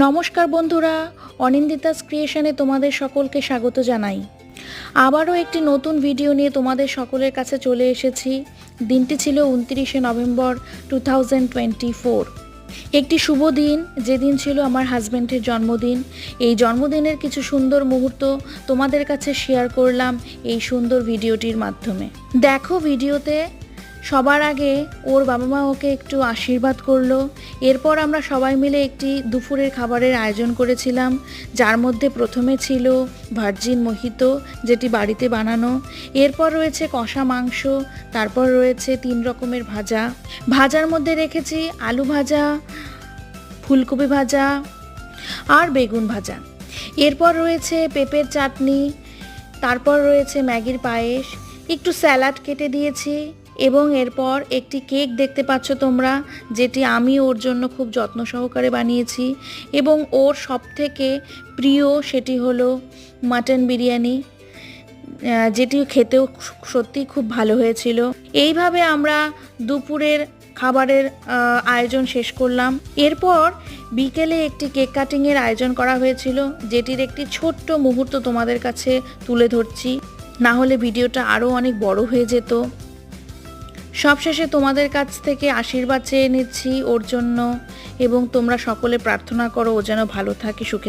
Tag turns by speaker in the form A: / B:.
A: নমস্কার বন্ধুরা, অনিন্দিতাস ক্রিয়েশনে তোমাদের সকলকে স্বাগত জানাই। আবারও একটি নতুন ভিডিও নিয়ে তোমাদের সকলের কাছে চলে এসেছি। দিনটি ছিল 29শে নভেম্বর 2024। একটি শুভ দিন, যেদিন ছিল আমার হাজব্যান্ডের জন্মদিন। এই জন্মদিনের কিছু সুন্দর মুহূর্ত তোমাদের কাছে শেয়ার করলাম এই সুন্দর ভিডিওটির মাধ্যমে। দেখো, ভিডিওতে সবার আগে ওর বাবা মা ওকে একটু আশীর্বাদ করলো। এরপর আমরা সবাই মিলে একটি দুপুরের খাবারের আয়োজন করেছিলাম, যার মধ্যে প্রথমে ছিল ভার্জিন মোহিতো, যেটি বাড়িতে বানানো। এরপর রয়েছে কষা মাংস, তারপর রয়েছে 3 রকমের ভাজা। ভাজার মধ্যে রেখেছি আলু ভাজা, ফুলকপি ভাজা আর বেগুন ভাজা। এরপর রয়েছে পেঁপের চাটনি, তারপর রয়েছে ম্যাগির পায়েস, একটু স্যালাড কেটে দিয়েছি এবং এরপর একটি কেক দেখতে পাচ্ছ তোমরা, যেটি আমি ওর জন্য খুব যত্ন সহকারে বানিয়েছি এবং ওর সবথেকে প্রিয় সেটি হলো মাটন বিরিয়ানি, যেটি খেতেও সত্যিই খুব ভালো হয়েছিল। এইভাবে আমরা দুপুরের খাবারের আয়োজন শেষ করলাম। এরপর বিকেলে একটি কেক কাটিংয়ের আয়োজন করা হয়েছিল, যেটির একটি ছোট্ট মুহূর্ত তোমাদের কাছে তুলে ধরছি, না হলে ভিডিওটা আরও অনেক বড় হয়ে যেত। সবশেষে তোমাদের কাছ থেকে আশীর্বাদ চেয়ে নিচ্ছি ওর জন্য, এবং তোমরা সকলে প্রার্থনা করো ও যেন ভালো থাকে, সুখে